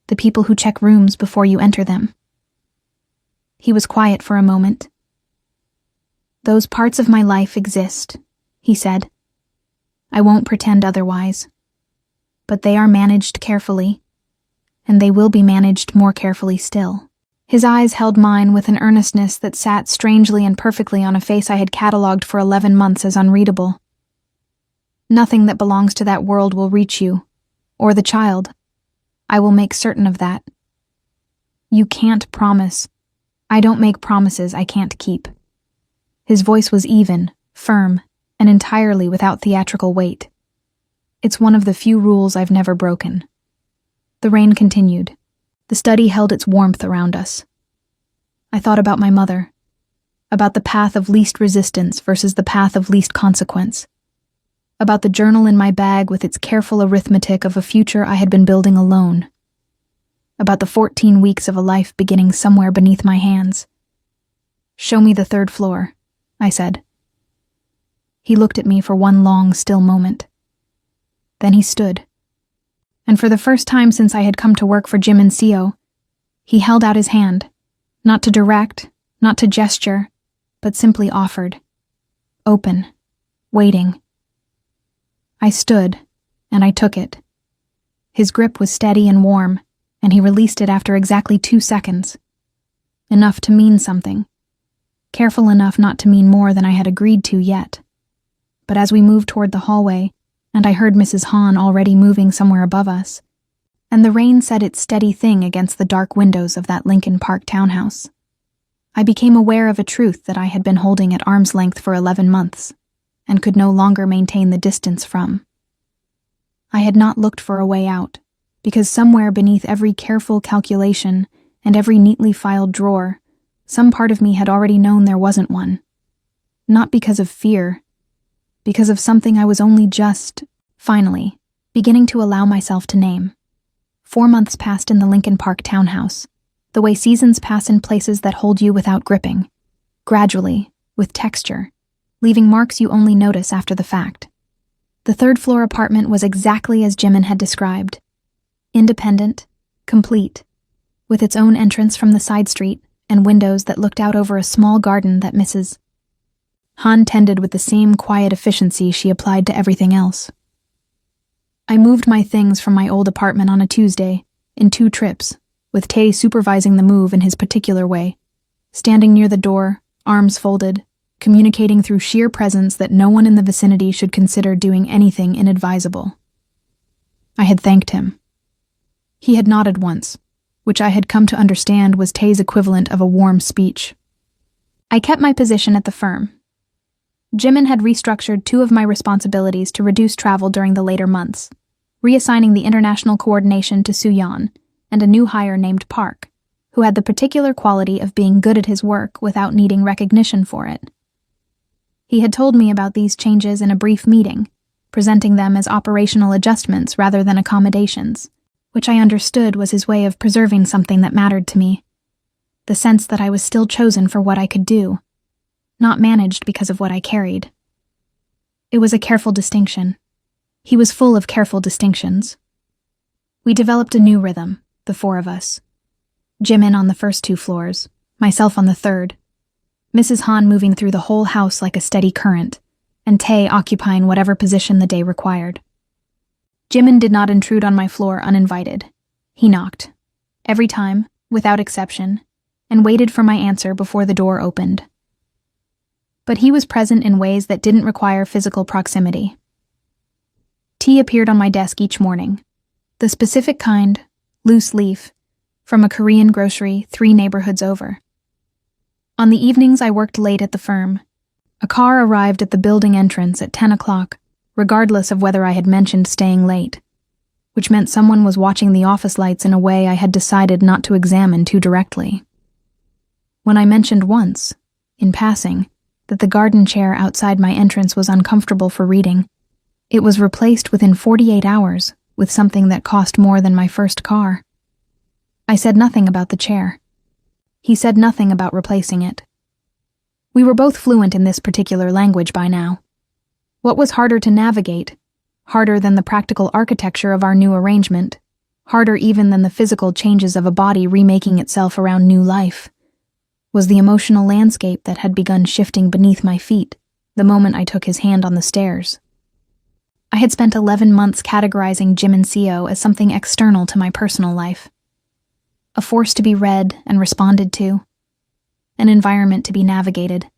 The people who check rooms before you enter them. He was quiet for a moment. "Those parts of my life exist," he said. "I won't pretend otherwise. But they are managed carefully, and they will be managed more carefully still." His eyes held mine with an earnestness that sat strangely and perfectly on a face I had catalogued for 11 months as unreadable. "Nothing that belongs to that world will reach you, or the child. I will make certain of that. You can't promise. I don't make promises I can't keep." His voice was even, firm, and entirely without theatrical weight. It's one of the few rules I've never broken. The rain continued. The study held its warmth around us. I thought about my mother, about the path of least resistance versus the path of least consequence, about the journal in my bag with its careful arithmetic of a future I had been building alone, about the 14 weeks of a life beginning somewhere beneath my hands. "Show me the 3rd floor," I said. He looked at me for one long, still moment. Then he stood. And for the first time since I had come to work for Jim and Seo, he held out his hand, not to direct, not to gesture, but simply offered. Open, waiting. I stood, and I took it. His grip was steady and warm, and he released it after exactly 2 seconds. Enough to mean something. Careful enough not to mean more than I had agreed to yet. but as we moved toward the hallway, and I heard Mrs. Hahn already moving somewhere above us, and the rain said its steady thing against the dark windows of that Lincoln Park townhouse, I became aware of a truth that I had been holding at arm's length for 11 months, and could no longer maintain the distance from. I had not looked for a way out, because somewhere beneath every careful calculation and every neatly filed drawer, some part of me had already known there wasn't one. Not because of fear, because of something I was only just, finally, beginning to allow myself to name. 4 months passed in the Lincoln Park townhouse, the way seasons pass in places that hold you without gripping, gradually, with texture, leaving marks you only notice after the fact. The third-floor apartment was exactly as Jimin had described. Independent, complete, with its own entrance from the side street and windows that looked out over a small garden that Mrs. Hahn tended with the same quiet efficiency she applied to everything else. I moved my things from my old apartment on a Tuesday, in 2 trips, with Tay supervising the move in his particular way, standing near the door, arms folded, communicating through sheer presence that no one in the vicinity should consider doing anything inadvisable. I had thanked him. He had nodded once, which I had come to understand was Tay's equivalent of a warm speech. I kept my position at the firm. Jimin had restructured 2 of my responsibilities to reduce travel during the later months, reassigning the international coordination to Suyeon and a new hire named Park, who had the particular quality of being good at his work without needing recognition for it. He had told me about these changes in a brief meeting, presenting them as operational adjustments rather than accommodations, which I understood was his way of preserving something that mattered to me, the sense that I was still chosen for what I could do, not managed because of what I carried. It was a careful distinction. He was full of careful distinctions. We developed a new rhythm, the 4 of us. Jimin on the first 2 floors, myself on the third, Mrs. Hahn moving through the whole house like a steady current, and Tay occupying whatever position the day required. Jimin did not intrude on my floor uninvited. He knocked, every time, without exception, and waited for my answer before the door opened. But he was present in ways that didn't require physical proximity. Tea appeared on my desk each morning, the specific kind, loose leaf, from a Korean grocery 3 neighborhoods over. On the evenings I worked late at the firm. A car arrived at the building entrance at 10 o'clock, regardless of whether I had mentioned staying late, which meant someone was watching the office lights in a way I had decided not to examine too directly. When I mentioned once, in passing, that the garden chair outside my entrance was uncomfortable for reading, it was replaced within 48 hours with something that cost more than my first car. I said nothing about the chair. He said nothing about replacing it. We were both fluent in this particular language by now. What was harder to navigate, harder than the practical architecture of our new arrangement, harder even than the physical changes of a body remaking itself around new life, was the emotional landscape that had begun shifting beneath my feet the moment I took his hand on the stairs. I had spent 11 months categorizing Jim and Seo as something external to my personal life. A force to be read and responded to, an environment to be navigated.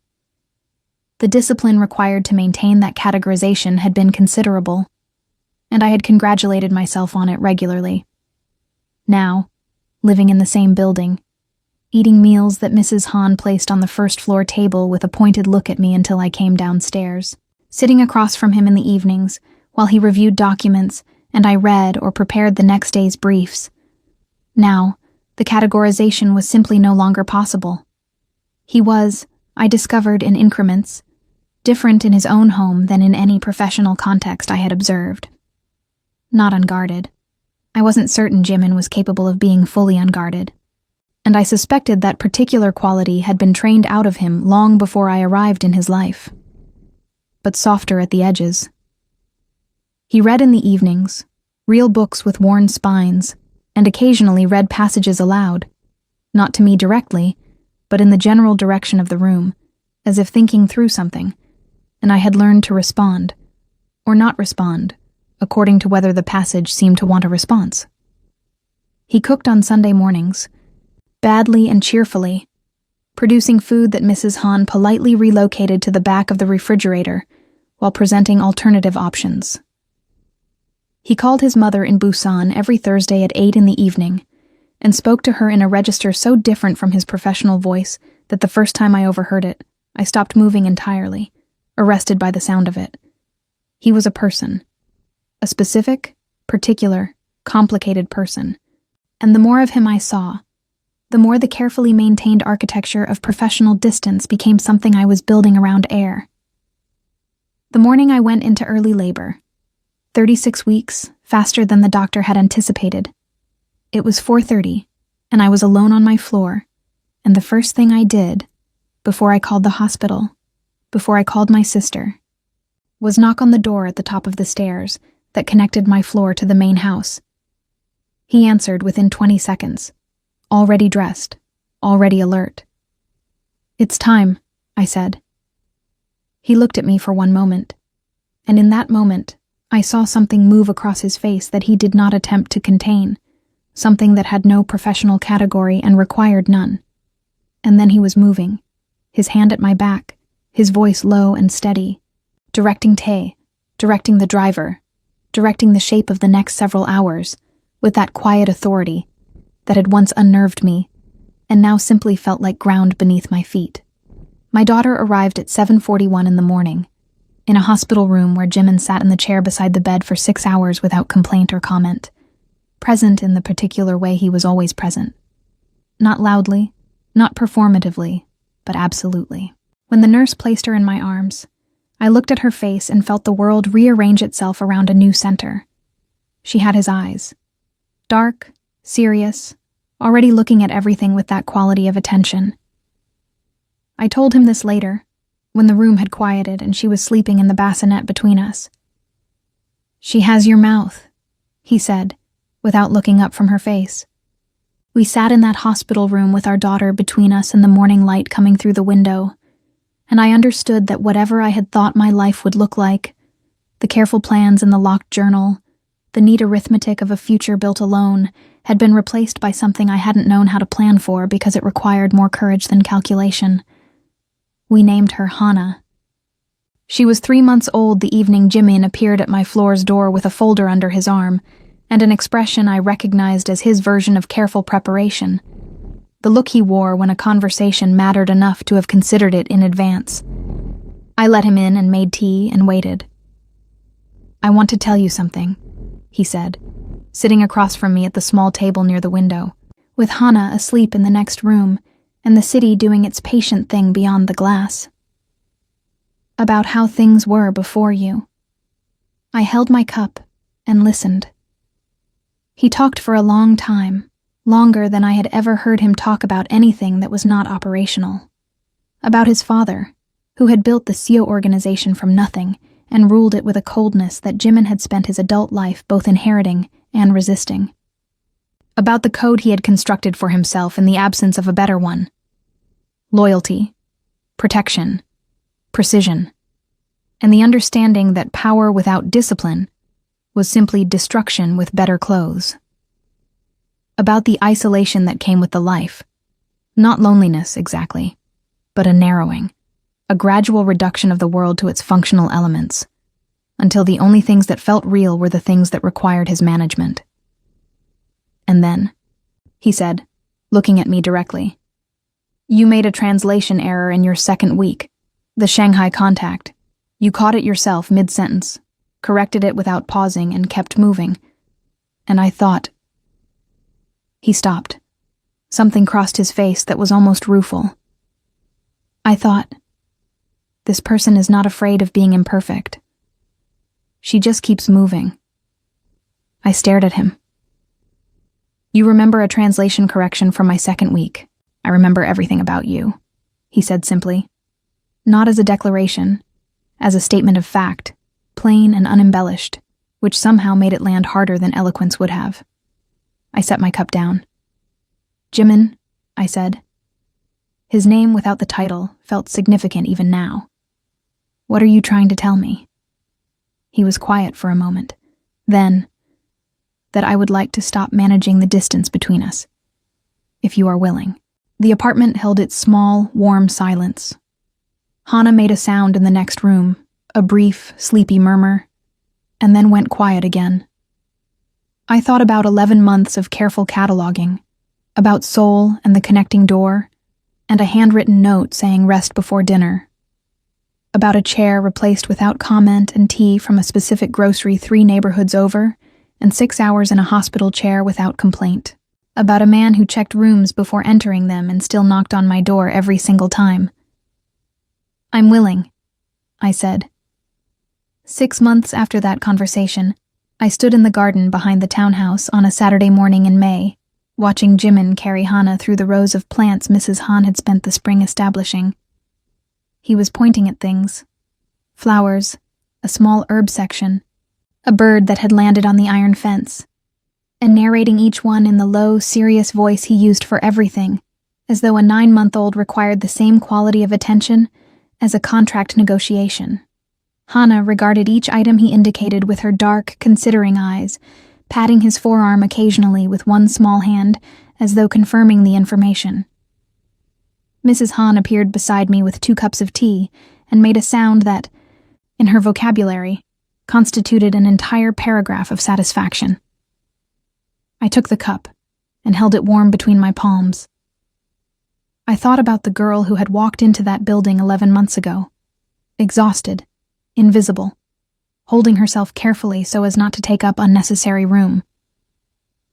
The discipline required to maintain that categorization had been considerable, and I had congratulated myself on it regularly. Now, living in the same building, eating meals that Mrs. Hahn placed on the first-floor table with a pointed look at me until I came downstairs, sitting across from him in the evenings while he reviewed documents and I read or prepared the next day's briefs. Now, the categorization was simply no longer possible. He was, I discovered in increments, different in his own home than in any professional context I had observed. Not unguarded. I wasn't certain Jimin was capable of being fully unguarded, and I suspected that particular quality had been trained out of him long before I arrived in his life. But softer at the edges. He read in the evenings, real books with worn spines, and occasionally read passages aloud, not to me directly, but in the general direction of the room, as if thinking through something, and I had learned to respond, or not respond, according to whether the passage seemed to want a response. He cooked on Sunday mornings, badly and cheerfully, producing food that Mrs. Hahn politely relocated to the back of the refrigerator, while presenting alternative options. He called his mother in Busan every Thursday at 8 in the evening and spoke to her in a register so different from his professional voice that the first time I overheard it, I stopped moving entirely, arrested by the sound of it. He was a person. A specific, particular, complicated person. And the more of him I saw, the more the carefully maintained architecture of professional distance became something I was building around air. The morning I went into early labor, 36 weeks, faster than the doctor had anticipated. It was 4:30, and I was alone on my floor, and the first thing I did, before I called the hospital, before I called my sister, was knock on the door at the top of the stairs that connected my floor to the main house. He answered within 20 seconds, already dressed, already alert. "It's time," I said. He looked at me for one moment, and in that moment, I saw something move across his face that he did not attempt to contain, something that had no professional category and required none. And then he was moving, his hand at my back, his voice low and steady, directing Tae, directing the driver, directing the shape of the next several hours, with that quiet authority that had once unnerved me, and now simply felt like ground beneath my feet. My daughter arrived at 7:41 in the morning, in a hospital room where Jimin sat in the chair beside the bed for 6 hours without complaint or comment, present in the particular way he was always present. Not loudly, not performatively, but absolutely. When the nurse placed her in my arms, I looked at her face and felt the world rearrange itself around a new center. She had his eyes. Dark, serious, already looking at everything with that quality of attention. I told him this later, when the room had quieted and she was sleeping in the bassinet between us. "She has your mouth," he said, without looking up from her face. We sat in that hospital room with our daughter between us and the morning light coming through the window, and I understood that whatever I had thought my life would look like, the careful plans in the locked journal, the neat arithmetic of a future built alone, had been replaced by something I hadn't known how to plan for because it required more courage than calculation. We named her Hana. She was 3 months old the evening Jimin appeared at my floor's door with a folder under his arm, and an expression I recognized as his version of careful preparation. The look he wore when a conversation mattered enough to have considered it in advance. I let him in and made tea and waited. "I want to tell you something," he said, sitting across from me at the small table near the window, with Hana asleep in the next room and the city doing its patient thing beyond the glass. "About how things were before you." I held my cup and listened. He talked for a long time, longer than I had ever heard him talk about anything that was not operational. About his father, who had built the SEO organization from nothing and ruled it with a coldness that Jimin had spent his adult life both inheriting and resisting. About the code he had constructed for himself in the absence of a better one. Loyalty, protection, precision, and the understanding that power without discipline was simply destruction with better clothes. About the isolation that came with the life. Not loneliness, exactly, but a narrowing, a gradual reduction of the world to its functional elements, until the only things that felt real were the things that required his management. "And then," he said, looking at me directly, "you made a translation error in your second week, the Shanghai contact. You caught it yourself mid-sentence, corrected it without pausing, and kept moving. And I thought..." He stopped. Something crossed his face that was almost rueful. "I thought, this person is not afraid of being imperfect. She just keeps moving." I stared at him. "You remember a translation correction from my second week. I remember everything about you," he said simply. Not as a declaration, as a statement of fact, plain and unembellished, which somehow made it land harder than eloquence would have. I set my cup down. "Jimin," I said. His name without the title felt significant even now. "What are you trying to tell me?" He was quiet for a moment. Then, that I would like to stop managing the distance between us, if you are willing. The apartment held its small, warm silence. Hana made a sound in the next room, a brief, sleepy murmur, and then went quiet again. I thought about 11 months of careful cataloging, about Soul and the connecting door, and a handwritten note saying rest before dinner, about a chair replaced without comment and tea from a specific grocery 3 neighborhoods over, and 6 hours in a hospital chair without complaint, about a man who checked rooms before entering them and still knocked on my door every single time. "I'm willing," I said. 6 months after that conversation, I stood in the garden behind the townhouse on a Saturday morning in May, watching Jimin carry Hana through the rows of plants Mrs. Han had spent the spring establishing. He was pointing at things: flowers, a small herb section, a bird that had landed on the iron fence, and narrating each one in the low, serious voice he used for everything, as though a 9-month-old required the same quality of attention as a contract negotiation. Hana regarded each item he indicated with her dark, considering eyes, patting his forearm occasionally with one small hand as though confirming the information. Mrs. Han appeared beside me with 2 cups of tea and made a sound that, in her vocabulary, constituted an entire paragraph of satisfaction. I took the cup and held it warm between my palms. I thought about the girl who had walked into that building 11 months ago, exhausted, invisible, holding herself carefully so as not to take up unnecessary room.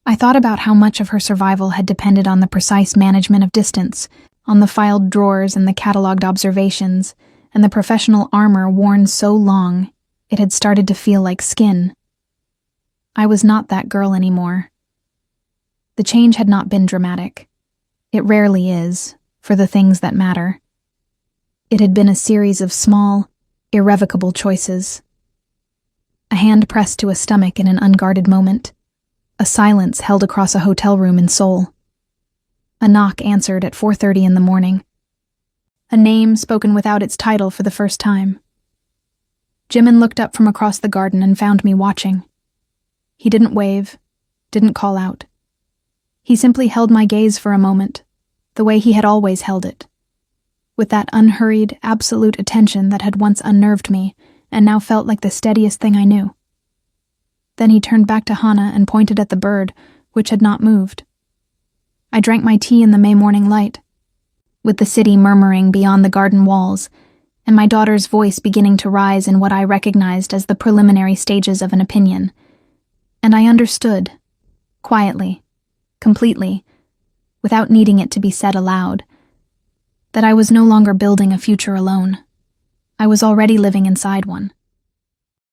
I thought about how much of her survival had depended on the precise management of distance, on the filed drawers and the catalogued observations, and the professional armor worn so long it had started to feel like skin. I was not that girl anymore. The change had not been dramatic. It rarely is, for the things that matter. It had been a series of small, irrevocable choices. A hand pressed to a stomach in an unguarded moment. A silence held across a hotel room in Seoul. A knock answered at 4:30 in the morning. A name spoken without its title for the first time. Jimin looked up from across the garden and found me watching. He didn't wave, didn't call out. He simply held my gaze for a moment, the way he had always held it, with that unhurried, absolute attention that had once unnerved me and now felt like the steadiest thing I knew. Then he turned back to Hana and pointed at the bird, which had not moved. I drank my tea in the May morning light, with the city murmuring beyond the garden walls, and my daughter's voice beginning to rise in what I recognized as the preliminary stages of an opinion. And I understood, quietly, completely, without needing it to be said aloud, that I was no longer building a future alone. I was already living inside one.